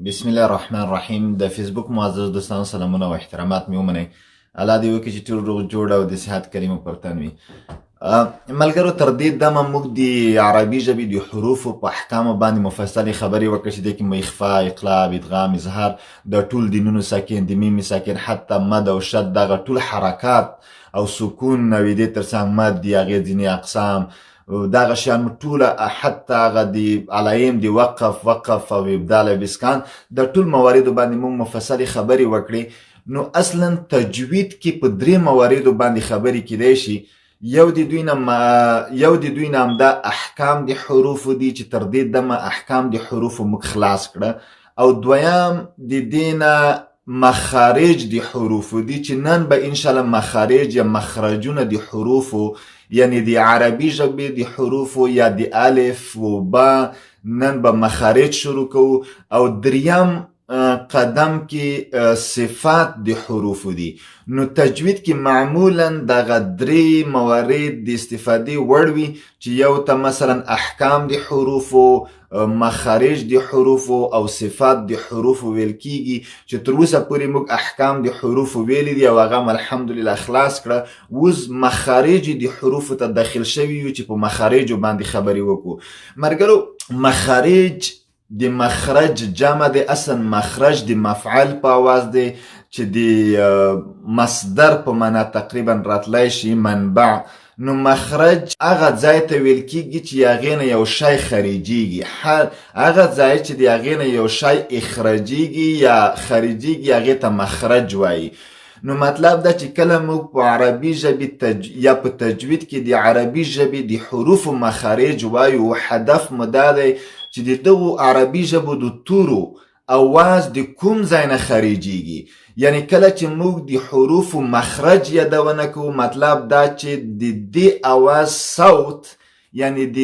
بسم الله الرحمن الرحیم. د فیسبوک معزز دوستانو سلامونه او احترامات مې ومنئ. الله دې وکړي چې ټول روغ جوړ او د صحت کریمه پر تن وي. ملګرو، تر دې دمه موږ د عربي ژبې د حروفو په احکامو باندې مفصلې خبرې وکړې چې دې کې مو اخفا، اقلاب، ادغام، اظهار، د ټول د نونو ساکن، د میم ساکن، حتی مد او شد، دغه ټول حرکات او سکون او دې تر څنګ مد د هغې ځینې اقسام دغه شیان ټوله، حتی هغه د علایم د وقف او ابدال او اسکان، د ټول مواردو باندې موږ مفصلې خبرې وکړې. نو اصلا تجوید کې په درې مواردو باندې خبرې کیدای شي. یو د دوی نه همدا احکام د حروفو دي چې تر دې دمه احکام د حروفو موږ خلاص کړه، او دویم د دې نه مخارج د حروفو دي چې نن به انشاءالله مخارج یا مخرجونه د حروفو، یعنی د عربي ژبې د حروفو یا د الف و با، نن به مخارج شروع کوو. او دریم قدم کې صفات د حروفو دي. نو تجوید کې معمولا دغه درې موارد د استفادې وړ وي چې یو ته مثلا احکام د حروفو، مخارج د حروفو او صفات د حروفو ویل کیږي، چې تر اوسه پورې موږ احکام د حروفو ویلي دي او هغه الحمدلله خلاص کړه. اوس مخارج د حروفو ته داخل شوي یو چې په مخارجو باندې خبرې وکړو. ملګرو، مخارج د مخرج جمع د اصل مخرج د مفعل په آواز دی چې د مصدر په معنا تقریبا راتلی شي منبع. نو مخرج هغه ځای ته ویل کیږي چې هغې نه یو شی خارجیږي، هغه ځای چې د هغې نه یو شی اخراجیږي یا خارجیږي هغې ته مخرج وایي. نو مطلب دا چې کله موږ په عربي ژبې یا په تجوید کې د عربي ژبې د حروفو مخارج وایو، هدف مو دا دی چې د دغو عربي ژبو د تورو اواز د کوم ځای نه خارجیږي. یعنی کله چې موږ د حروفو مخرج یادونه کوو، مطلب دا چې د دې اواز صوت، یعنی د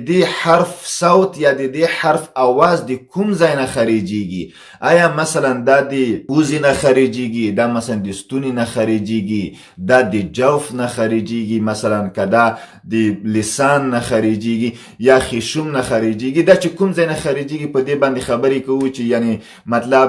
دې حرف صوت یا د دې حرف اواز د کوم ځای نه خارجیږي. آیا مثلا دا د پوزې نه خارجیږي، دا مثلا د ستوني نه خارجیږي، دا د جوف نه خارجیږي، مثلا که دا د لسان نه خارجیږي یا خیشوم نه خارجیږي، دا چې کوم ځای نه خارجیږي په دې باندې خبرې کوو چې یعنی مطلب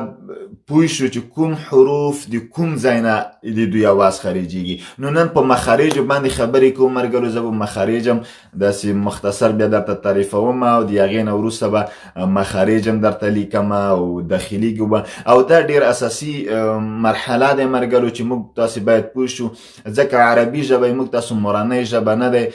پوه شو چې کوم حروف د کوم ځای نه د دوی اواز خارجیږي. نو نن په مخارجو باندې خبرې کوم ملګرو. زه به مخارج هم داسې مختصر بیا درته تعریفوم او د هغې نه وروسته به مخارج هم درته لیکم او داخلیږو به، او دا ډېر اساسي مرحله دی ملګرو چې موږ تاسې باید پوه شو، ځکه عربي ژبه موږ تاسو مورنۍ ژبه نه دی.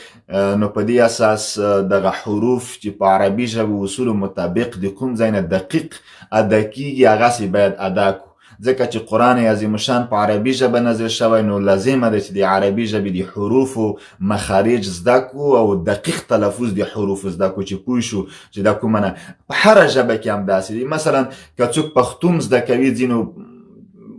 نو په دې اساس دغه حروف چې په عربي ژبه اصولو مطابق د کوم ځای نه دقیق ادا کیږي هغسې باید ادا کړو، ځکه چې قرآن عظیم الشان په عربي ژبه نازل شوی. نو لازمه ده چې د عربي ژبې د حروفو مخارج زده کړو او دقیق تلفظ د حروفو زده کړو چې پوه شو چې دا کومه نه. په هره ژبه کې هم داسې دي. مثلا که څوک پښتو زده کوي، ځینو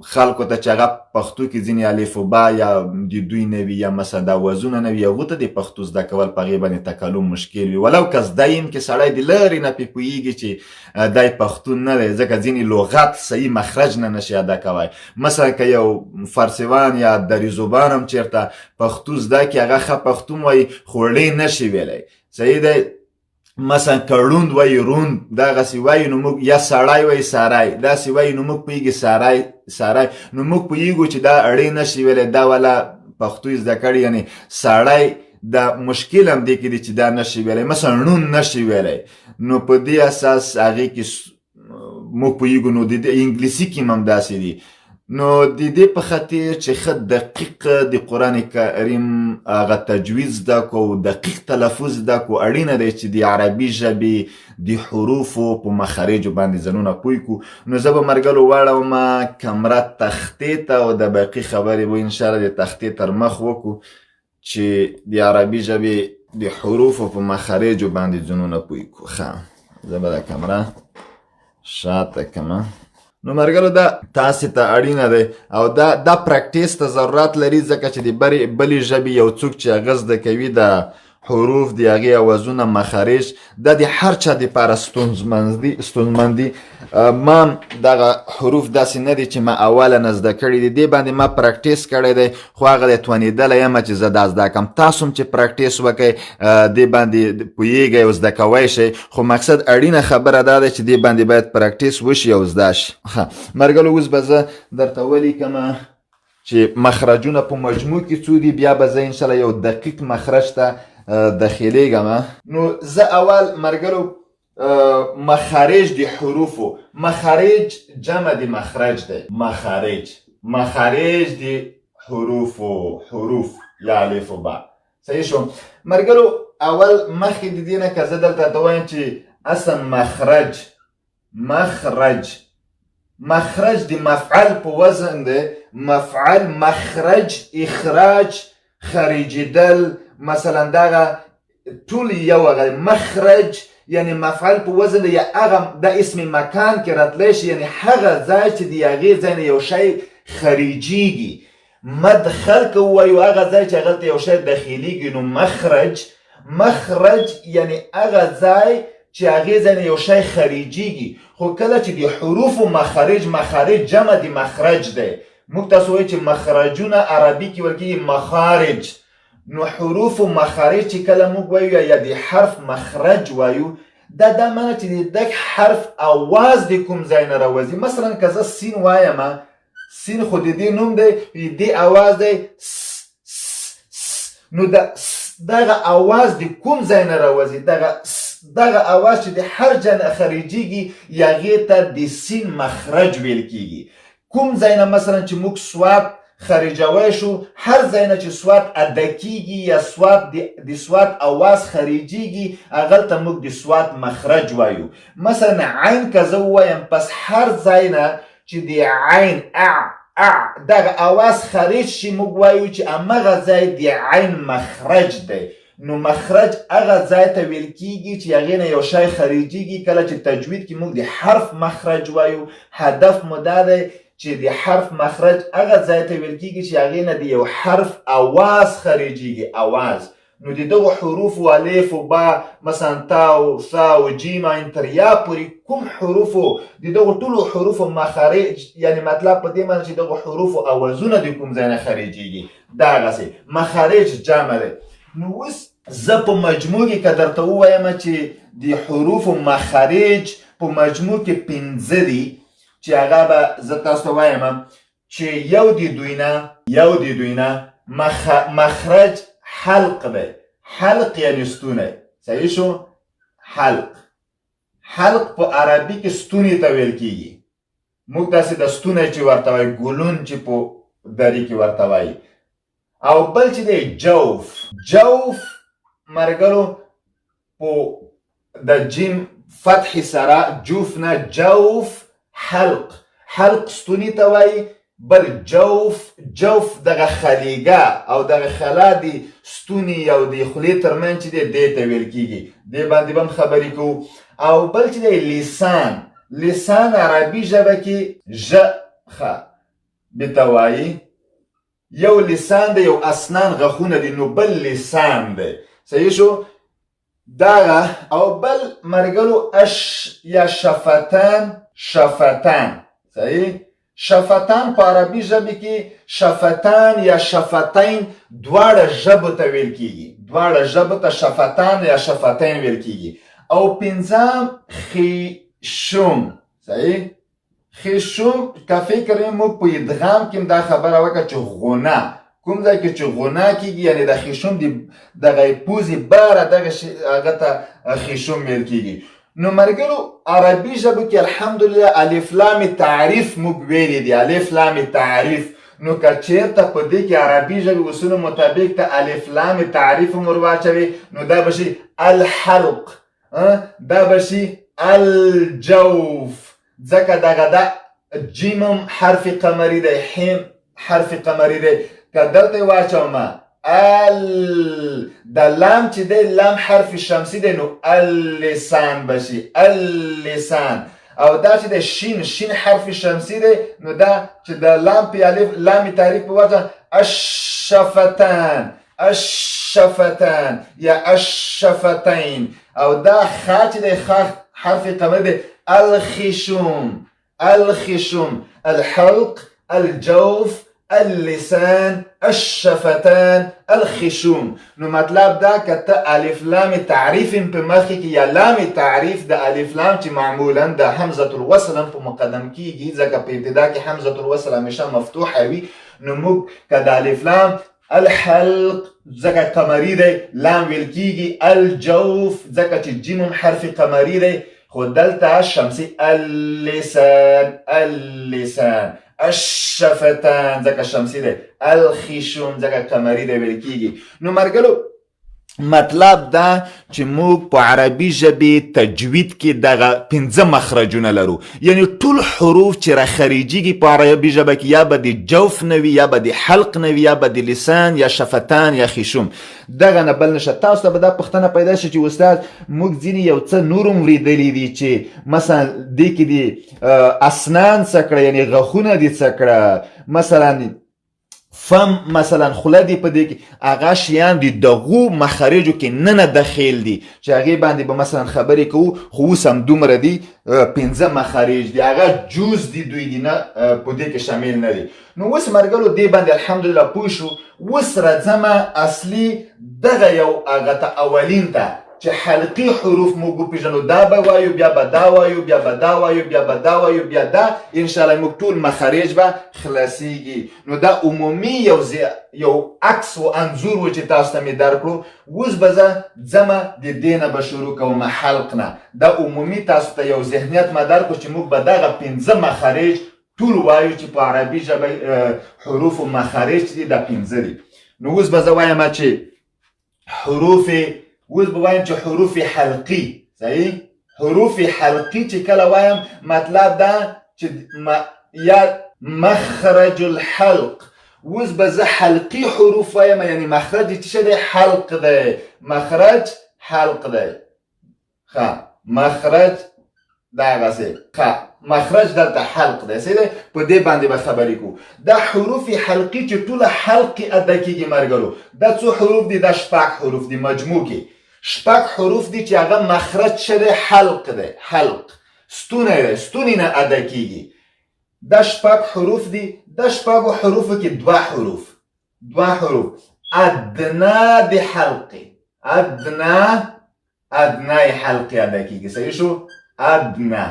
خلکو ته چې هغه پښتو کې ځینې الف و با یا د دوی نه وي یا مثلا دا وزونه نه وي، هغو ته د پښتو زده کول په هغې باندې تکلم مشکل وي، ولو که زده یم کې سړی د لرې نه پې پوهېږي چې دی پښتون نه دی، ځکه ځینې لغت صحیح مخرج نه نشي ادا کوی. مثلا که یو فارسیوان یا دریزوبان هم چېرته پښتو زده کړي، هغه ښه پښتون وایي خو ړې نشي ویلی، صحیح دی. مثلا که روند وایي روند، دغسې وایي نو موږ، یا سړی وایي ساری، داسې وایي نو موږ پوهېږي ساری، نو موږ پوهېږو چې دا اړې نشي ویلی، دا والا پښتو یې زده کړي، یعنی سړی دا مشکل هم دی کې دی چې دا نشي ویلی، مثلا ړوند نشي ویلی. نو په دې اساس هغې کې موږ پوهېږو. نو د انګلیسي کې هم داسې دي. نو د دې په خاطر چې ښه دقیق د قرآن کریم هغه تجوید زده کړو او دقیق تلفظ زده کړو، اړینه دی چې د عربي ژبې د حروفو په مخارجو باندې ځانونه پوه کړو. نو زه به ملګرو واړوم کمره تختې ته او د باقي خبرې به انشاءالله د تختې تر مخ وکړو چې د عربي ژبې د حروفو په مخارجو باندې ځانونه پوه کړو. ښه، زه به د کمره شاته کړم. نو ملګرو، دا تاسې ته اړینه دی او دا پریکټیس ته ضرورت لري، ځکه چې د بلې ژبې یو څوک چې هغه زده کوي د حروف دی هغې اوازونه مخارج دا د هر چا دپاره ستونزمند دي. ما دغه حروف داسې نه دي چې ما اوله نه زده کړي دي، دې باندې ما پراکټیس کړی دی خو هغه دی توانېدلی یم چې زه دا زده کړم. تاسو هم چې پراکټیس وکئ دې باندې پوهېږئ او زده کوی شئ، خو مقصد اړینه خبره دا ده چې دې باندې باید پراکټیس وشي او زده شي. مرګلو اوس به زه درته ولیکم چې مخرجونه په مجموع کې څو دي، بیا به زه انشاءالله یو دقیق مخرج ته داخلیږم. نو زه اول مرګلو مخارج دی حروفو، مخارج جمع دی مخرج دی، مخارج دی حروفو، حروف یا الف و با. صحیح شو مرګلو؟ اول مخکې د دې نه که زه دلته ته وایم چې اصلا مخرج دی مفعل په وزن دی، مفعل، مخرج، اخراج، خریجیدل، مثلا دغه ټول یو هغه مخرج یعنی مفعل په وزن دی، یا هغه د اسم مکان کې راتلی شي، یعنی هغه ځای چې د هغې ځای نه یو شی خریجیږي. مدخل که ووایو هغه ځای چې هغلته یو شی داخلیږي، نو مخرج یعنی هغه ځای چې هغې ځای نه یو شی خریجیږي. خو کله چې د حروفو مخارج جمع د مخرج دی، موږ تاسو وایو چې مخرجونه عربي کې ویل کېږي مخارج، نو حروف و مخارج چې کله موږ وایو یا د حرف مخرج وایو، دا معنی چې د دک حرف اواز د کوم ځای نه راوځي. مثلا که زه سین وایم، سین خو د دې نوم دی، د اواز دی نو دغه اواز د کوم ځای نه راوځي، دغه اواز چې د هر ځای نه خریجیږي هغې ته د سین مخرج ویل کېږي. کوم ځای نه مثلا چې موږ سواد خریجوی شو، هر ځای نه چې سواد ادا کیږي یا د سواد اواز خریجیږي هغلته موږ د سواد مخرج وایو. مثلا عین که زه ووایم، پس هر ځای نه چې د عین دغه اواز خریج شي موږ وایو چې همغه ځای د عین مخرج دی. نو مخرج هغه ځای ته ویل کېږي چې هغې نه یو شی خریجیږي. کله چې تجوید کې موږ د حرف مخرج وایو، هدف مو دا دی چې د حرف مخرج هغه ځای ته ویل کېږي چې هغې نه د یو حرف اواز خریجیږي، اواز. نو د دغو حروفو الف و با، مثلا تا و ثا و جیم عین تر یا پورې کوم حروفو، د دغو ټولو حروفو مخارج، یعنی مطلب په دې معنی چې دغو حروفو اوازونه د کوم ځای نه خریجیږي، دغسې مخارج جمع دی. نو اوس زه په مجموع کې که درته ووایم چې د حروفو مخارج په مجموع کې 5 دي، چې هغه به زه تاسو ته وایم چې یو د دوی نه مخرج حلق دی. حلق یعنی ستونی. صحیح شو؟ حلق په عربي کې ستوني ته ویل کېږي. موږ داسې د ستونی چې ورته وایي، ګلون چې په دري کې ورته وایي. او بل چې دی جوف مرګلو په د جیم فتح سره، جوف نه جوف، حلق ستوني ته وایي. بل جوف دغه خلیګه او دغه خلا د ستوني او د خولې ترمنځ چې دی دې ته ویل کېږي. دې باندې به هم خبرې کوو. او بل چې دی لسان عربي ژبه کې ژخه بته وایي. یو لسان دی، یو اسنان غخونه دي، نو بل لسان دی. صحیح شو؟ دغه او بل مرګلو یا شفتان. صحیح؟ شفتان په عربي ژبه کې شفتان یا شفتین دواړه ژبو ته ویل کېږي، دواړه ژبو ته شفتان یا شفتین ویل کېږي. او پنځم خیشوم. صحیح؟ خیشوم که فکر موږ په ادغام کې دا خبره وکړه چې غونه، کوم ځای کې چې غونه کېږي یعنی د خیشوم دغه پوزې باره دغه هغه ته خیشوم ویل کېږي. نو مرګلو عربي ژبو کې الحمدلله الف لام تعریف موږ ویلي دي، الف لام تعریف. نو که چېرته په دې کې عربي ژبې اصولو مطابق ته الف لام تعریف هم ور واچوي، نو دا به شي الحلق، دا به شي الجوف. ځکه دغه د جیم هم حرف قمري دی، حیم حرف قمري دی. که دلته واچوم د لام چې دی لام حرف شمسی دی، نو اللسان بشي، اللسان. او دا چې د شین حرف شمسی دی، نو دا چې د لام په الف لام تعریف په وجه الشفتان، الشفتان یا الشفتين. او دا خا چې د حرف قمري دی الخشوم الخشوم الحلق الجوف اللسان الشفتان الخشوم. نو مطلب دا کته الف لام تعریف په مخکې کې یا لام تعریف د الف لام چې معمولا د حمزه الوصل په مقدم کېږي ځکه په ابتدا کې حمزه الوصل همیشه مفتوحه وي. نو موږ کده الف لام الحلق ځکه قمري دی لام ویل کېږي الجوف ځکه چې جیم حرف قمري دی خو دلته شمسي اللسان اللسان الشفتان ځکه شمسي دی الخشوم ځکه قمري دی ویل کېږي. نو مرګلو مطلب دا چې موږ په عربي ژبې تجوید کې دغه 15 مخرجونه لرو، یعنی ټول حروف چې راخریجيږي په عربي ژبه کې یا به د جوف نه وي یا به د حلق نه وي یا به د لسان یا شفتان یا خشوم دغه نه بل نشه. تاسو ته به دا پوښتنه پیدا شي چې استاد موږ ځینې یو څه نورم وریدلی دي چې مثلا دې کې دي اسنان څه کړه یعنی غاښونه دي څه کړه مثلا فم مثلا خوله دی په دې کې هغه شیان دي دغو مخارجو کې نه داخل دي چې هغه باندې به مثلا خبرې کوو خو اوس هم دومره دي 15 مخارج دي هغه جوز دي دوی دي نه په دې کې شامل نه دي. نو اوس مرګلو دې باندې الحمدلله پوه شو. اوس راځم اصلي دغه یو هغه ته اولین ته چې حلقي حروف موږ وپېژنو دا به وایو بیا به دا وایو بیا به دا وایو بیا به دا وایو بیا دا انشاءالله موږ ټول مخارج به خلاصیږي. نو دا عمومي یو عکس و انظور و چې تاسو ته مې درکړو. اوس به زه ځمه د دې نه به شروع کوم حلق نه. دا عمومي تاسو ته یو ذهنیت ما درکړو چې موږ به دغه 15 مخارج ټول وایو چې په عربي ژبه حروف و مخارج دي دا 15 دي. نو اوس به زه وایم چې حروف اوس به وایم چې حروف حلقي صحیح حروف حلقي چې کله وایم مطلب دا چې یا مخرج الحلق. اوس به زه حلقي حروف وایم یعنی مخرج چې دی حلق دی مخرج حلق دی ښه مخرج دغسې ښه مخرج دلته حلق دی صحیح دی. په دې باندې به خبرې کوو. دا حروف حلقي چې ټوله حلق کې ادا کېږي مرګلو دا څو حروف دي؟ دا شپږ حروف دي مجموع کې شپږ حروف دي چې هغه مخرج شده حلق ده حلق ستونه ده ستونی نه ادا کیږي. دا شپږ حروف دي. دا شپږو حروفو کې دوه حروف ادنا د حلق ادنا حلق ادا کیږي صحیح شو. ادنا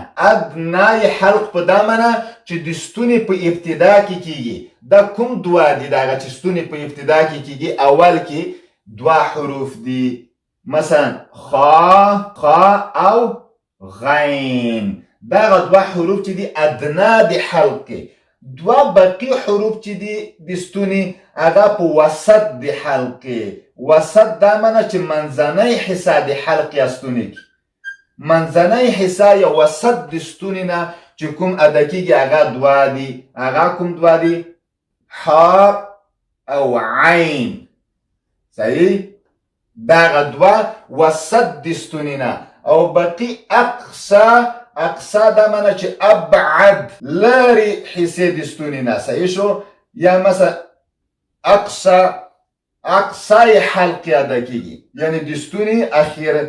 حلق په دا معنی چې د ستوني په ابتدا کې کیږي. دا کوم دوه دي دا چې ستوني په ابتدا کې کیږي اول کې دوه حروف دي مثلا خا او غین. دا دوه حروف چې دي ادنا د حلق. دوه باقی حروف چې دي د ستوني هغه په وسط د حلق. وسط دا معنی چې منځنۍ حصه د حلق یا ستوني کې منځنۍ حصه یا وسط د ستوني نه چې کوم ادا کېږي هغه دوه دي. هغه کوم دوه دي؟ حا او عین صحیح. دا دوه وسط د ستوني نه او باقي اقصا دا معنی چې ابعد لارې حصې د ستوني نه صحیح شو. یا مثلا اقصای حلق ادا کېږي یعنی د ستوني اخیره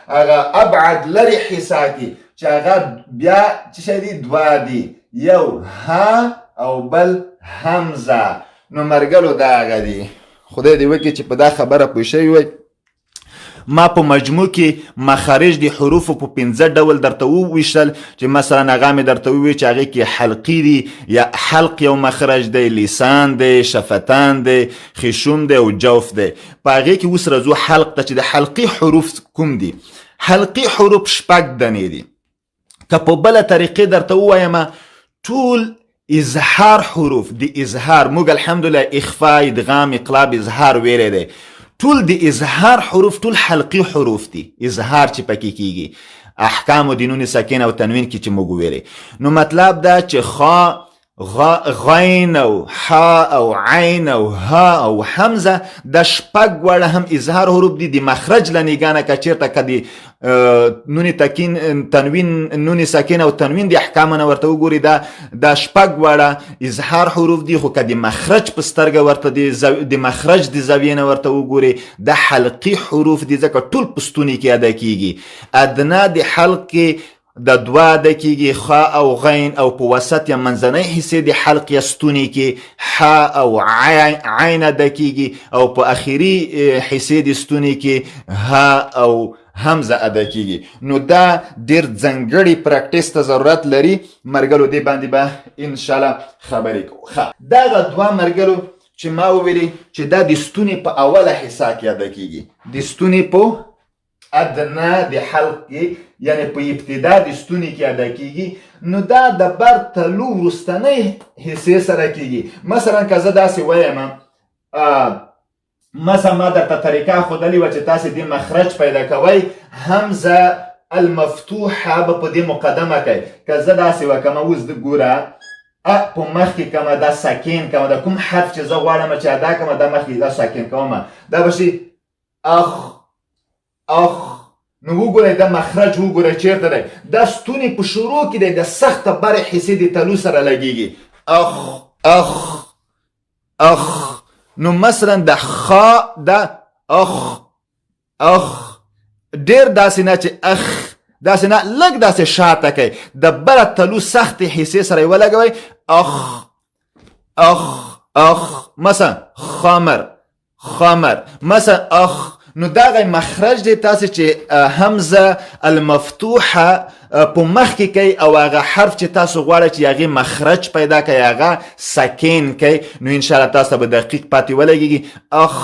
هغه ابعد لارې حصه کې چې هغه بیا چې شی دي دوه دي یو ها او بل همزه. نو مرګلو دا هغه دي. خدای دې وکړي چې په دا خبره پوه شوي وئ. ما په مجموع کې مخارج د حروفو په 15 ډول درته وویشتل چې مثلا هغه مې درته وویل چې هغې کې حلقي دي یا حلق یو مخرج دی لسان دی شفتان دی خشوم دی او جوف دی. په هغې کې اوس راځو حلق ته چې د حلقي حروف کوم دي. حلقي حروف شپږ دانې دي. که په بله طریقې درته ووایم ټول اظهار حروف د اظهار موږ الحمدلله اخفا ادغام اقلاب اظهار ویلی دی ټول د اظهار حروف ټول حلقي حروف دي. اظهار چې پکې کیږي احکام و دینون ساکن او تنوین کې چې موږ ویلې. نو مطلب دا چې خا غین او ح او عین او ها او حمزه د شپږ وړه هم اظهار حروف دي د مخرج لنیګانه که چیرته که د نون تکین تنوین نون ساکن او تنوین د احکامونه ورته وګوري دا شپږ وړه اظهار حروف دي، خو که د مخرج په سترګه ورته د مخرج د زاویې نه ورته وګوري د حلقي حروف دي، ځکه ټول په ستوني کې ادا کیږي. ادنا د حلقې د دوه ادا کیږي، خ او غین، او په وسط یا منځنۍ حصې د حلق یا ستوني کې ح او عین ادا کیږي، او په اخري حصې د ستوني کې ها او حمزه ادا کیږي. نو دا ډیر ځانګړي پریکټیس ته ضرورت لري مرګلو، دې باندې به ان شاء الله خبرې کوو. دا دوه مرګلو چې ما وویلي چې دا د ستوني په اوله حصه کې ادا کیږي، د ستوني په ادنا د حلق کې یعنی په ابتدا د ستوني کې ادا کیږي. نو دا د بر تلو وروستنۍ حصې سره کیږي. مثلا که زه داسې وایم، مثلا ما درته طریقه ښودلې وه چې تاسې د مخرج پیدا کوئ، حمزه المفتوحه به په دې مقدمه کوئ. که زه داسې وکړم، اوس د ګوره په مخکې کومه دا ساکن کومه، د کوم حرف چې زه غواړم چې ادا کومه دا مخکې دا ساکن کومه، دا به شي اخ اخ. نو وګورئ دا مخرج وګورئ چیرته دی، دا ستوني په شروع کې دی، د سخته برې حصې د تلو سره لګیږي اخ اخ اخ. نو مثلا د خا دا اخ اخ ډیر داسې نه چې اخ داسې نه، لږ داسې شاته کوي، د بره تلو سختې حصې سره یې ولګوئ اخ اخ اخ. مثلا خمر خمر، مثلا اخ. نو دا غي مخرج دی تاسې چې حمزه المفتوحه په مخ کې کوي، او هغه حرف چې تاسو غواړئ چې هغې مخرج پیدا کوي هغه ساکن کوي. نو انشاءالله تاسو به دقیق پاتې ولګېږي اخ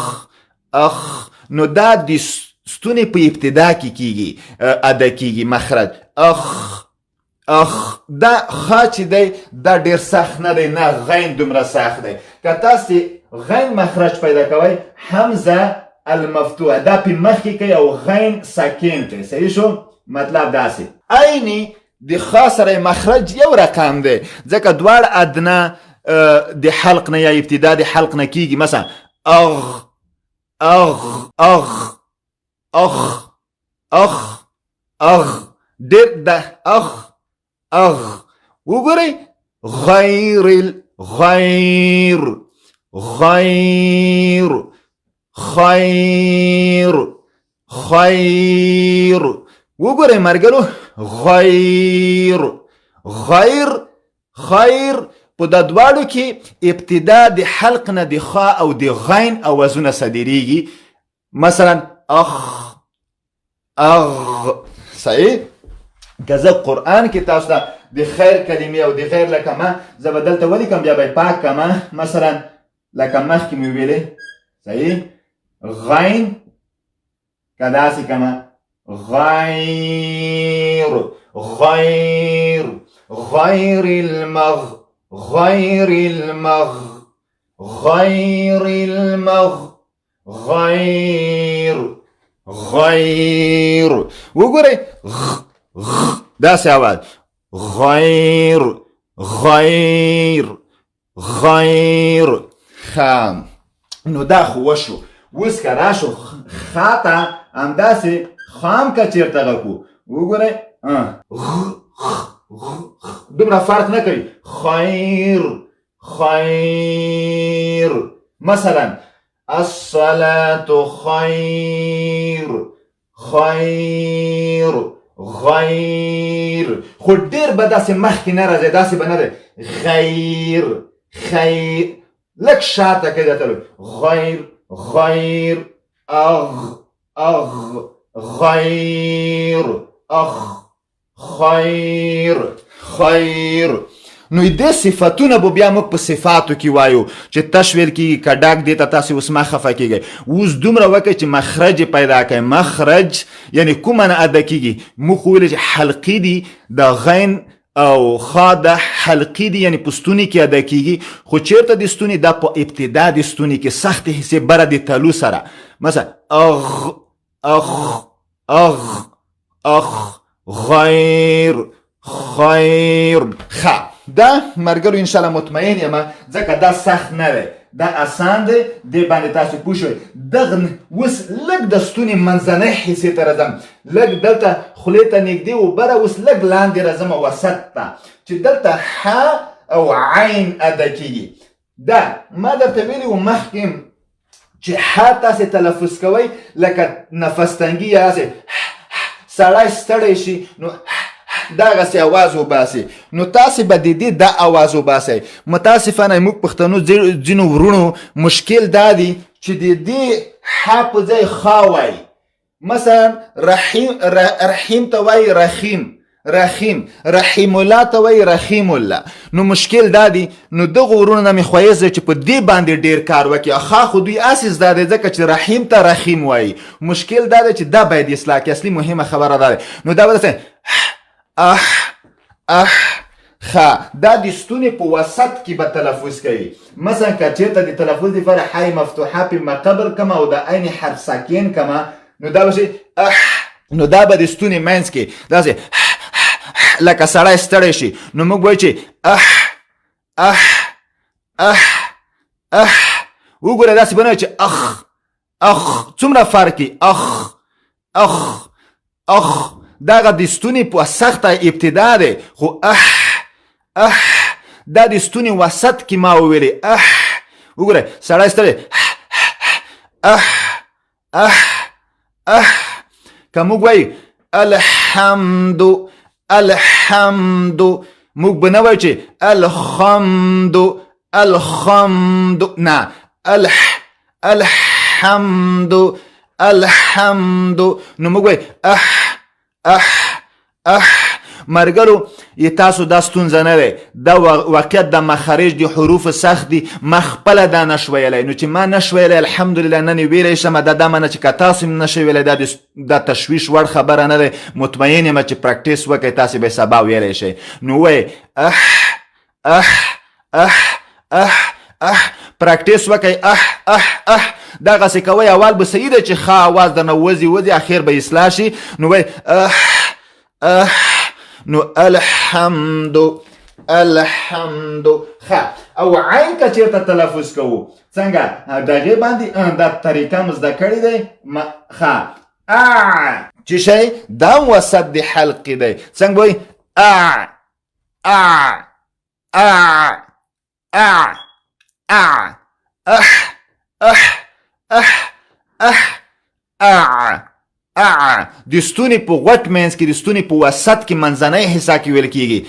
اخ. نو دا د ستوني په ابتدا کې کیږي ادا کیږي مخرج اخ اخ. دا خا چې دی دا ډیر سخت نه دی، نه غین دومره سخت دی. که تاسې غین مخرج پیدا کوئ، حمزه المفتوح دا په مخ کې کوي او غین ساکن کوي. صحیح شو؟ مطلب داسې عیني د خا سره مخرج یو رقم دی، ځکه دواړه ادنا د حلق نه یا ابتدا د حلق نه کیږي. مثلا اغ اغ اغ اخ اخ اغ، ډېر د اخ اغ. وګورئ غیر غیر غیر خیر خیر. وګورئ مرګلو غیر غیر خیر. په د دواړو کې ابتدا د حلق نه د خا او د غین اوازونه صادریږي. مثلا اخ اغ. صحیح؟ که زه قرآن کې تاسو ته د خیر کلمې او د خیر لکمه زه به دلته ولیکم، بیا به یې پاک کمه. مثلا لکه مخکې مې ویلې، صحیح؟ غین که داسې کمه غیر غیر غیر المغ غیر المغ غیر المغ غیر غیر. وګورئ داسې آواز غیر غیر غیر. خام. نو دا خو وشو. اوس که راشو خاته همداسې خام که چېرته غږو، وګورئ دومره فرق نه کوي. خیر خیر. مثلا الصلاة خیر خیر غیر. خو ډېر به داسې مخکې نه راځي، داسې به نه دی غیر خیر. لږ شاته کوي دا تلو غیر غیر اغ اغ غیر اخ خیر خیر. نو دې صفتونه به بیا موږ په صفاتو کې وایو چې تشویل کېږي که ډاک دې ته تاسې اوس مه خفه کېږئ. اوس دومره وکړئ چې مخرج پیدا کړئ. مخرج یعنې کومه نه ادا کېږي؟ موږ خو ویلې چې حلقي دي، د غین او خا د حلقي دي یعنې په ستوني کې ادا کېږي. خو چېرته د ستوني؟ دا په ابتدا د ستوني کې سختې حصې بره د تلو سره. مثلا اغ اخ اغ اخ غیر خیر. خ دا مرګرو ان شاء الله مطمئن یم ځکه دا سخت نه دی، دا آسان دی. دې باندې تاسو پوه شئ. دغه اوس لږ د ستوني منځنۍ حصې ته راځم، لږ دلته خولې ته نږدې وبره، اوس لږ لاندې راځم وسط ته چې دلته ح او عین ادا کېږي. دا ما درته ویلي و مخکې چې ح تاسې تلفظ کوئ لکه نفس تنګي یا هسې سړی ستړی شي نو دغسې اواز وباسي، نو تاسې به د دې دا اواز وباسئ. متاسفانه موږ پښتنو ځینو ورونو مشکل دا دی چې د دې ح په ځای خا وایي. مثلا رحیم ته وایي رحیم، رحیم الله ته وایي رحیم الله. نو مشکل دا دی، نو دغه ورونو نه مې خوښیږي چې په دې باندې ډېر کار وکړي. خا خو دوی اساس دا دی ځکه چې رحیم ته رحیم وایي. مشکل دا دی چې دا باید اصلاح کړي. اصلي مهمه خبره دا ده. نو دا به خا دا د ستوني په وسط کې به تلفظ کوي. مثلا که چېرته د تلفظ لپاره حای مفتوحه په مقبل کما او د عین حرف ساکن کما، نو دا به نو دا به د ستوني منځ کې داسې لکه سړی ستړی شي. نو موږ وایو چې وګوره داسې به نه وایو چې څومره فرق یې دغه د ستوني په سخته ابتدا دی، خو دا د ستوني وسط کې ما وویلې. وګوره سړی ستړی که موږ وایو الحمد موږ به نه وایو چې الحمد نه، الحمد نو موږ وایو مرګرو تاسو دا ستونزه نه دی، دا واقعیت د مخارج د حروف سخت دي. ما خپله دا نشو ویلی، نو چې ما نشو ویلی الحمدلله نن یې ویلی شم. دا معنی چې که تاسو هم نشئ ویلی دا تشویش وړ خبره نه دی. مطمئن یم چې پرکټیس وکئ تاسې به سبا ویلی شئ. نو وایئ پرکټیس وکئ دغسې کوئ. اول به صحیح دی چې ښه اواز درنه وځي اخر به اصلاح شي. نو وایئ نو الحمد ښه. او عین که چېرته تلفظ کوو څنګه دغې باندې دا طریقه مو زده کړې دی ښه. چې شی دا هم وسط د حلقې دی. څنګه وایي د ستوني په غوټ منځ کې د ستوني په وسط کې منځنۍ حصه کې ویل کېږي.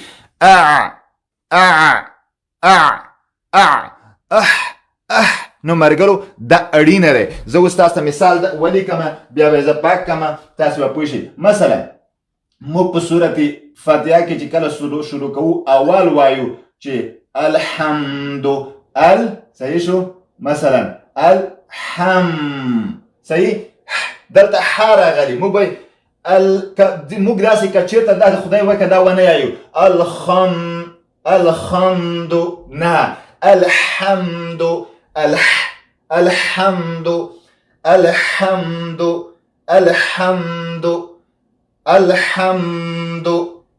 نو مرګرو دا اړینه دی. زه اوس تاسو ته مثال ولیکم بیا به زه پاک کړم تاسو به پوه شئ. مثلا موږ په سورت فاتحه کې چې کله شروع کوو اول وایو چې الحمد صحیح شو. مثلا صحیح دلته ح راغلی. موږ وایو موږ داسې که چېرته دا د خدای وکړه دا ونه یایو الحمد نه الحمد.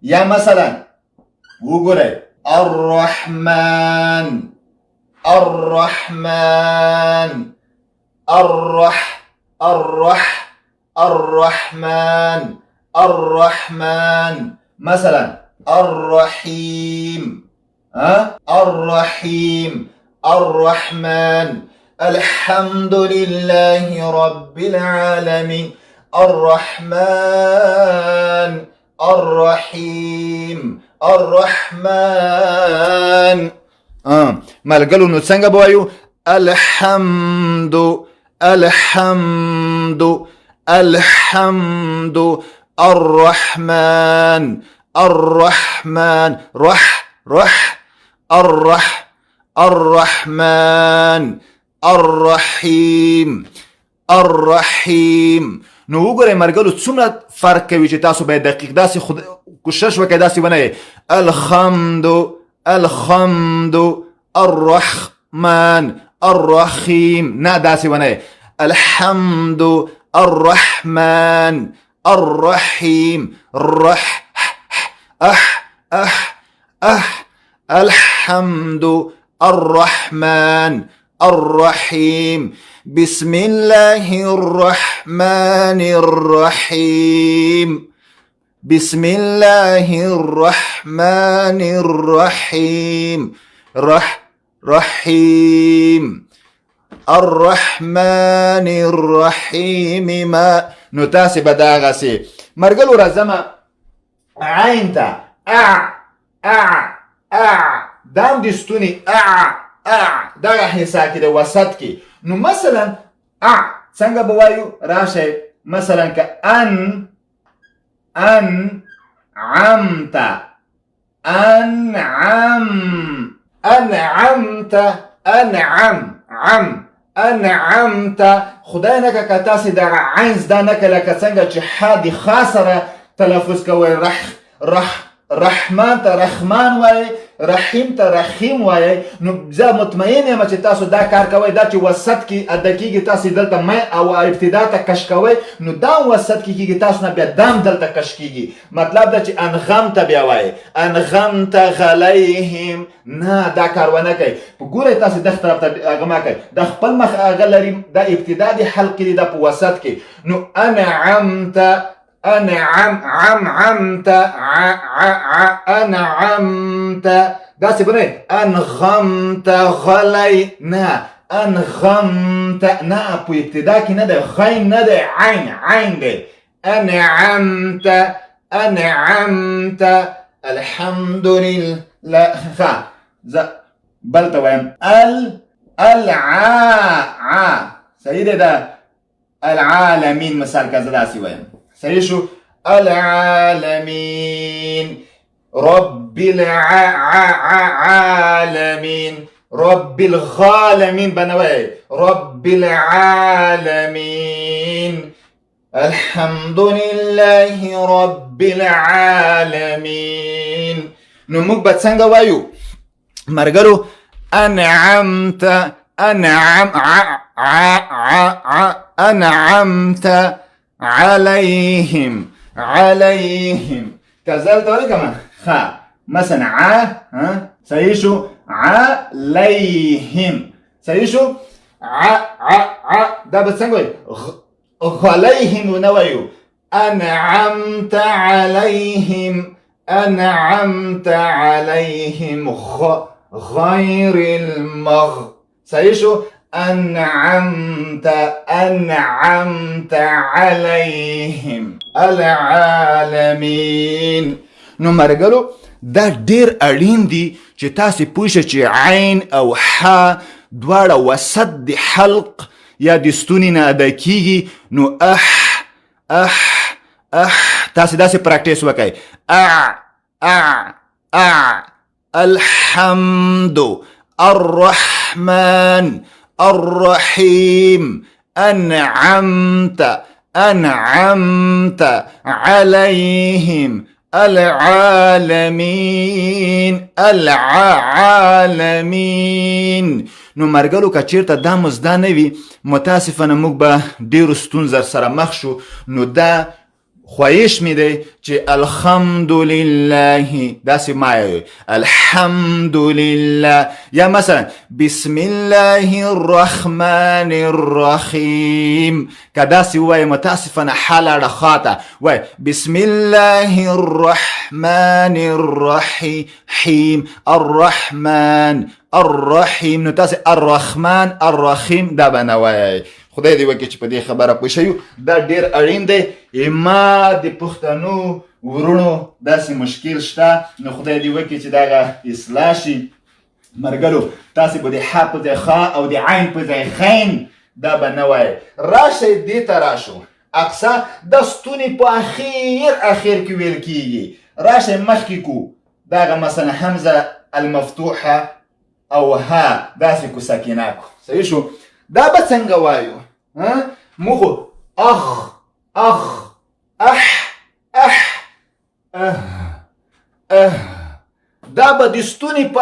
یا مثلا وګورئ الرحمن مثلا الرحيم الرحمن الحمد لله رب العالمين الرحمن الرحيم الرحمن. ملګرو نو څنګه به وایو الحمد الرحمن الرحمن الرحیم. نو وګورئ مرګلو څومره فرق کوي چې تاسو باید دقیق داسې کوشش وکړئ داسې ونه الحمد الرحمن الرحیم نه داسې ونه الحمد الرحمن الرحیم الحمد الرحمن الرحيم بسم الله الرحمن الرحيم بسم الله الرحمن الرحيم رحيم الرحمن الرحيم ما نتاسب داغسي مرقلو رزما عين تا دام دستوني داغا حساكي ده وسطكي نو مثلا سنگا بوايو راشي مثلا كأن أنعمت أنعمت خدای نکا کتاسی دا عینز دا نکا لکا سنگا چه حادی خاصره تلفظ کوئی رحمان تا رحمان وای رحیم تا رحیم وای نو زه مطمئن یم چې تاسو دا کار کوئ دا چې وسط کې ادا کیږي تاسو دلته مې او ابتدا ته کش کوئ نو دا وسط کې کیږي تاسو نه بیا دام دلته کش کیږي مطلب دا چې انغمت بیا وای انغمت غلیهم نه دا کار ونه کوي ګوره تاسو د طرف ته غما کوي د خپل مخ غلري د ابتدا دی حلقې دی د وسط کې نو انعمت أنعمت دا سيبني أنغمت غلينا أنغمت نا أبو ابتداكي ندى غين ندى عين دي أنعمت الحمد لله بلتا وين سيدي دا العالمين مثال كذا داسي وين سيشو العالمين رب العالمين رب العالمين بنوي رب العالمين الحمد لله رب العالمين نموك بتسنغ وايو مرغلو أنعمت عليهم كذلك ولا كمان مثلا سيشو عليهم سيشو ده بتسنقوي عليهم ونويو أنعمت عليهم غير سيشو أنعمت عليهم العالمين نو مرګلو دا ډیر اړین دي چې تاسو پوښښ چې عین او ح دواړه وسط د حلق یا د ستوني نه ادا کیږي نو تاسو داسې پریکټیس وکړئ الحمد الرحمن الرحيم أنعمت عليهم العالمين نو مرګلو کچیرته دا مزدا نه وي متاسفانه موږ به ډیرو ستونزو سره مخ شو نو دا خواهش میده چې الحمدلله داسې ما الحمدلله یا مثلا بسم الله الرحمن الرحیم که داسې وای متاسفانه حاله رخاته وای بسم الله الرحمن الرحیم الرحیم نو تاسې الرحمن الرحیم دا بنوای خدای دې وکړي چې په دې خبره پوه شئ دا ډېر اړین دی ما د پښتنو ورونو داسې مشکل شته نو خدای دې وکړي چې دغه اصلاح شي مرګلو تاسې به د ح په ځای خ او د عین په ځای غین دا به نه وایئ راشئ دې ته راشو اقصا د ستوني په اخیر کې ویل کېږي راشئ مخکې کو دغه مثلا حمزه المفتوحه او ها داسې کو ساکنه کو صحیح شو دا به څنګه وایو موږ دا به د ستوني په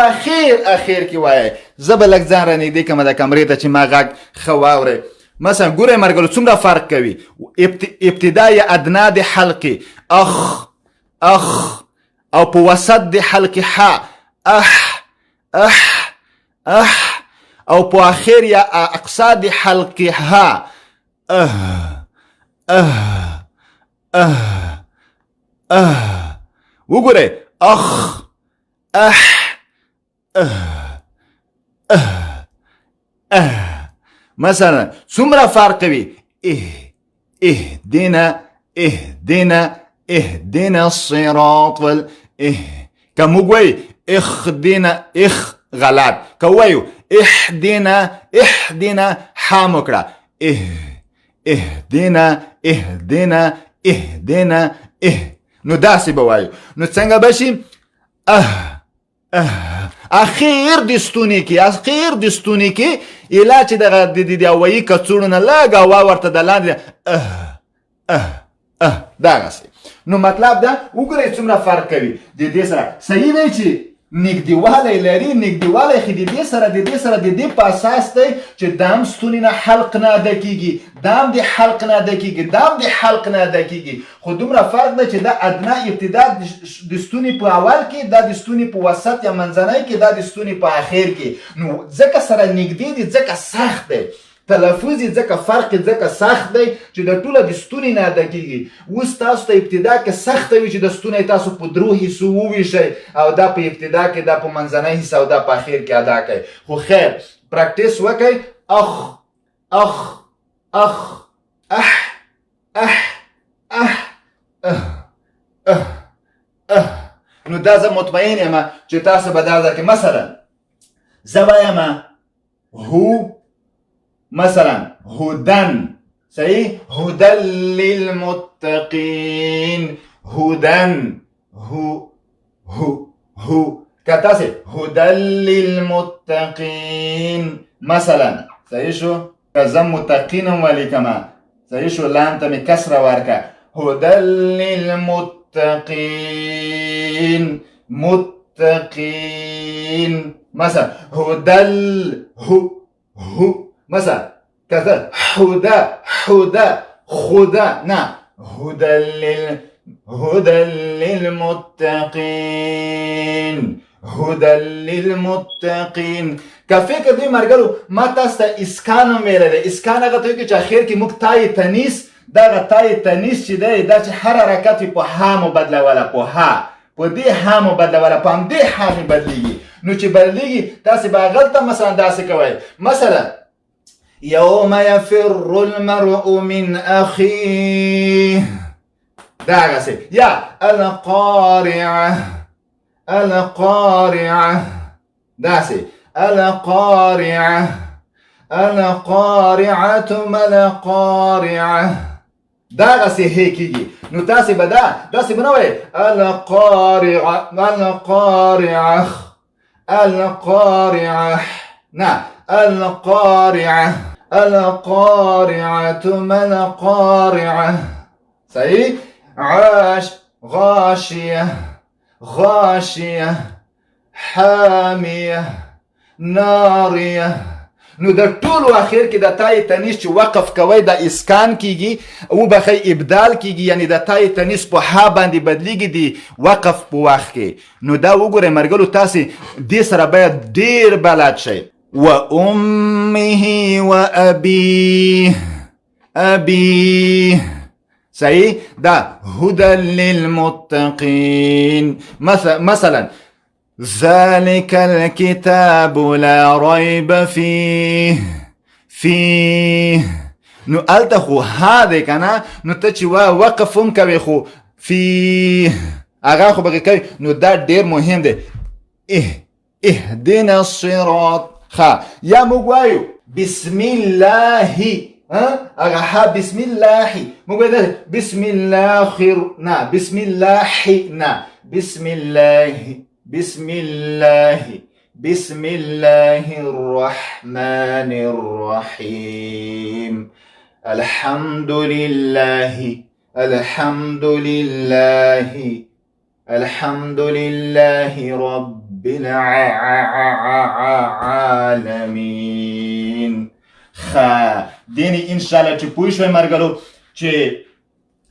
اخیر کې وایي زه به لږ ځان رانږدې کړم د کمرې ته چې ما غږ ښه واورئ مثلا ګورئ مرګلو څومره فرق کوي ابتدا یا ادنا د حلقې او په وسط د حلقې ح او په اخر یا اقصا د حلق ها وګوره مثلا څومره فرق وي اهدنا الصراط كم وي اخدنا غلط كويو اهدنا حامكرا اهدنا نو داسي بوايو نو څنګه بشي اخیر دستونی کی علاج د وایي کڅوړونه لاګه وا ورته د لاندې دغسې نو مطلب دا وګورئ څومره فرق کوي د دې سره صحیح دی چې نږدېوالی لري نږدېوالی خو د دې سره د دې په اساس دی چې دام ستوني نه حلق نه ادا کېږي دام د حلق نه ادا کېږي خو دومره فرق دی چې دا ادنا ابتدا د ستوني په اول کې دا د ستوني په وسط یا منځنی کې دا د ستوني په اخر کې نو ځکه سره نږدې دي ځکه سخت دی تلفظ یې ځکه فرق یې ځکه سخت دی چې د ټوله د ستوني نه ادا کېږي اوس تاسو ته ابتدا کې سخته وي چې د ستوني تاسو په درو حصو وویشئ او دا په ابتدا کې دا په منځنی حصه او دا په اخر کې ادا کړئ خو خیر پراکټیس وکړئ نو دا زه مطمئن یم چې تاسو به دا درکړئ مثلا زه وایم مثلا هدن صحيح هدى للمتقين هدى هو كتاسي هدى للمتقين مثلا صحيح شو كزم متقين ولي كما صحيح شو لام تمي كسرة واركا هدى للمتقين متقين مثلا هدى هو مثلا كذا هدى خدا نعم هدى للمتقين كفكر دي مرګلو ما تاسو ته اسکان ویل دي اسکان هغه ته چې اخر کې موږ تای تنیس دا تای تنیس چې دی دا چې هر حرکت په ها مبدلوله په ها په دې ها مبدلوله په دې ها بدلیږي نو چې بدلیږي تاسو به غلطه مثلا داسې کوئ مثلا يوم يفر المرء من أخيه داغسي يا القارعة داسي القارعة ما القارعة داغسي هيكيجي نو تاسي بدا داسي بنوي القارعة نا القارعة ما القارعة صحيح غاشية حامية نارية نو در ټولو اخر کې د تای تنیس چې وقف کوي د اسکان کیږي او بخې ابدال کیږي یعنی د تای تنیس په ها باندې بدلیږي دی وقف په وخت کې نو دا وګورئ مرګلو تاسو دې سره باید ډیر بلد شئ وأمه وأبيه صحيح ده هدى للمتقين مثلا ذلك الكتاب لا ريب فيه نو التخو هذا كنا نو تچوا وقفون کوي خو فيه اغه خو بقى کوي نو دا ډیر مهم دی اهدنا الصراط يا مغوايو بسم الله اغا بسم الله مغوايو بسم الله الرحمن الرحيم الحمد لله رب العالمين دینی انشاءالله چې پوه شوئ مرګلو چې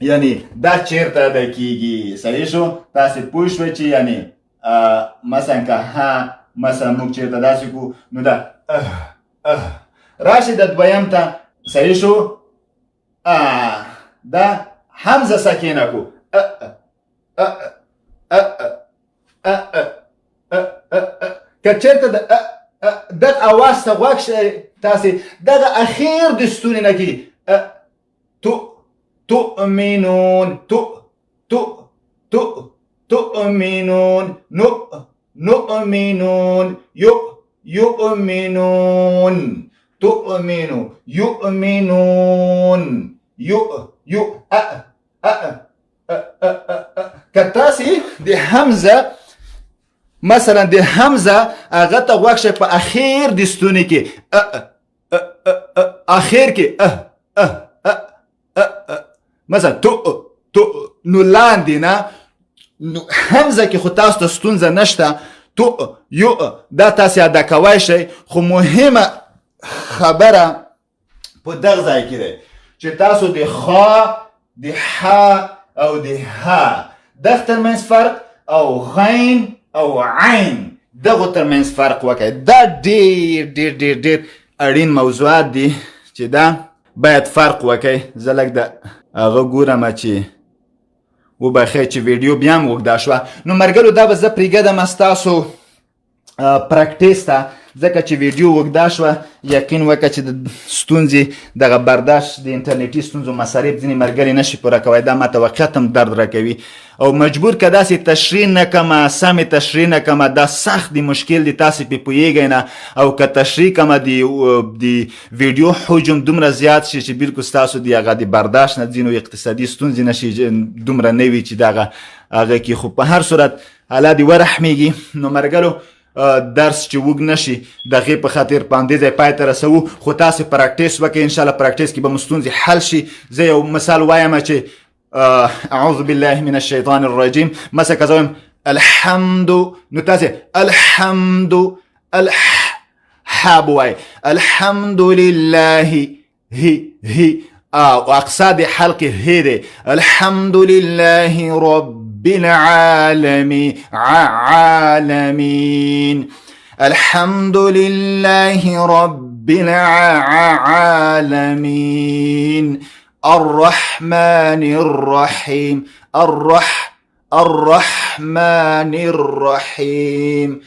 یعنی دا چیرته ده کیږي صحیح شو تاسو پوه شوئ چې یعنی مثلا که ها مثلا موږ چېرته داسې کو نو دا راشي د دویم ته صحیح شو دا حمزه ساکینه کو که چېرته دغه اواز ته غوږ شئ تاسې دغه اخیر د ستوني نه کې تؤمنون تؤمنون نؤمنون يؤمنون تؤمن يؤمنون كتاسي دي همزة مثلا دي همزة اغتا واكشة پا اخير دي ستوني كي اخير كي مثلا نو لاندي نا همزة كي خو تاسو ته ستونزه نشته دا تاسې ادا کوای شئ خو مهمه خبره په دغه ځای کې ده چې تاسو د خا د ح او د ها دغه ترمنځ فرق او غین او عین دغه ترمنځ فرق وکړئ دا ډېر ډېر ډېر ډېر اړین موضوعات دي چې دا باید فرق وکړئ زه لږ د هغه ګورم چې وبخیر چې ویډیو بیا هم اوږده شوه نو مرګرو دا به زه پرېږدم ستاسو پراکټیس ته ځکه چې ویډیو اوږده شوه یقین وکړه چې د ستونزې دغه برداشت د انټرنیټي ستونزو مصارف ځینې ملګري نشي پوره کوی دا ماته واقعیت هم درد راکوي او مجبور که داسې تشریح نه کمه سمې تشریح نه کمه دا سخت دی مشکل دی تاسې پې پوهیږئ نه او که تشریح کمه د ویډیو حجم دومره زیات شي چې بلکل ستاسو د هغه د برداشت نه ځینو اقتصادي ستونزې نشي دومره نه وي چې دغه هغه کې خو په هر صورت الله دې ورحمیږي نو ملګرو درس چې وګ نشي دغه په خاطر باندې ځای پای ته رسو خو تاسو پراکټیس وکړئ ان شاء الله پراکټیس کې به مستونزې حل شي زه یو مثال وایم چې اعوذ بالله من الشیطان الرجیم مثلا که زه الحمد نو تاسو الحمد حاب وای الحمد لله هي او اقصاد حلق هي الحمد لله رب بالعالمين عالمين الحمد لله رب العالمين الرحمن الرحيم الرحمن الرحيم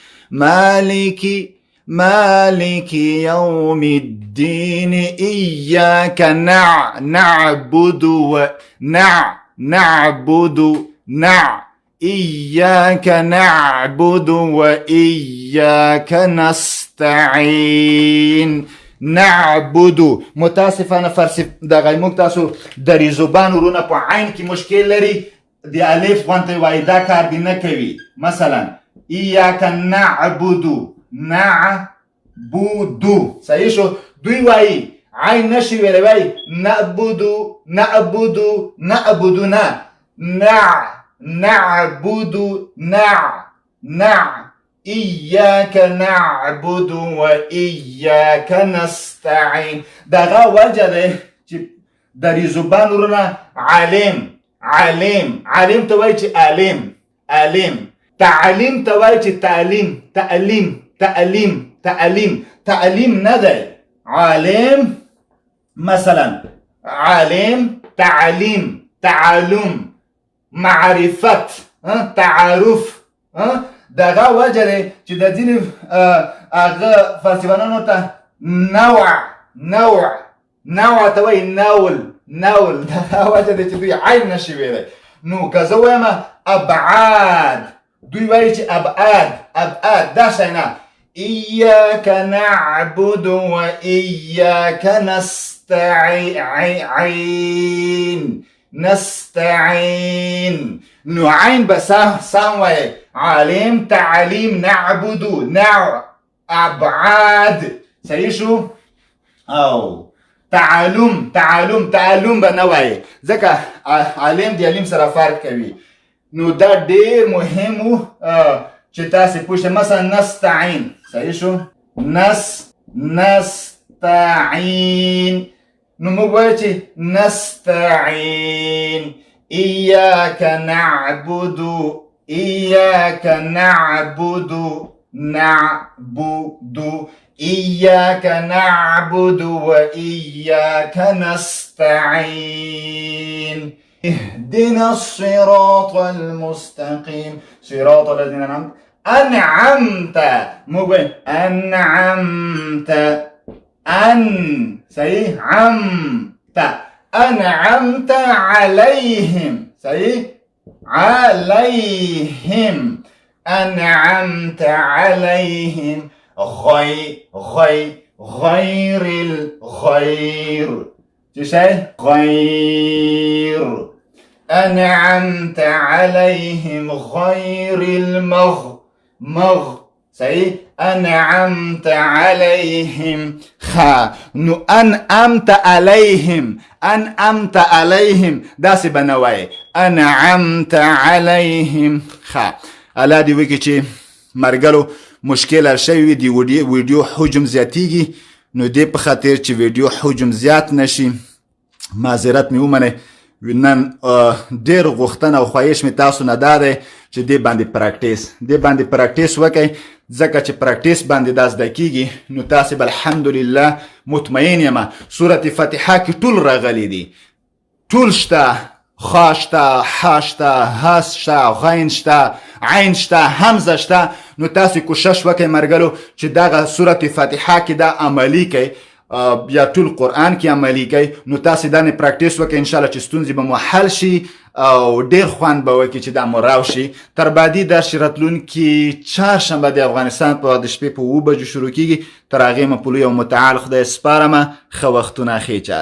مالك يوم الدين إياك نعبد إياك نعبد وإياك نستعين نعبد متاسفانه فرسی دغه موږ تاسو دري زبان ورونه په عین کې مشکل لري دی الف وانته وای دا کار دی نه کوي مثلا إياك نعبد صحیح شو دوی وای عین نشي ویلی وای نعبدنا إياك نعبد وإياك نستعين دغه وجه ده چې دري زبان ورونه عالم ته وایي چې عالم تعلیم ته وایي چې تعلیم نه دی عالم مثلا عالم تعلم معرفت تعارف دغه وجه دی چې د ځینې هغه فارسیوانانو ته نوع ته وایي نول دغه وجه دی چې دوی عین نشي ویلی نو که زه وایم ابعاد دوی وایي چې ابعاد دا شی نه إياك نعبد وإياك نستعين نو عين بس ساموي عالم تعليم نعبد أبعاد سيشو أو تعلم بنوعي ذكا عالم دي علم سره فرق کوي نو دا ډېر مهم چې تاسو پوښتنه مثلا نستعين صحیح شو نستعين نو موږ وایو چې نستعين إياك نعبد نعبد إياك نعبد وإياك نستعين اهدنا الصراط المستقيم صراط الذين أنعمت أنعمت صحيح أنعمت عليهم صحيح عليهم أنعمت عليهم غير الخير غير أنعمت عليهم غير صحيح أنعمت عليهم أنعمت عليهم داسي بنواي أنعمت عليهم الا دی وکی چې مرګلو مشکل شوی دی ویډیو حجم زیاتیږي نو دې په خاطر چې ویډیو حجم زیات نشي معذرت مې ومنه نن ډېر غوښتنه او خواهش مې تاسو نه دا دی چې دې باندې پراکټیس وکئ ځکه چې پراکټیس باندې دا زده کیږي نو تاسې به الحمدلله مطمئن یم سورة فاتحه کې ټول راغلي دي ټول شته خا شته ح شته هس شته غین شته عین شته همزه شته نو تاسې کوشش وکئ مرګلو چې دغه سورة فاتحه کې دا عملي کئ یا ټول قرآن کې عملي کوي نو تاسې دا نه پراکټیس وکړئ انشاءالله چې ستونزې به مو حل شي او ډېر خوند به وکړي چې دا مو راوشي تر بعدي درس چې راتلونکي چهارشنبه د افغانستان په د شپې په 7 بجو شروع کېږي تر هغې مو په لوی او متعال خدای سپارمه ښه وختونه ښې چارې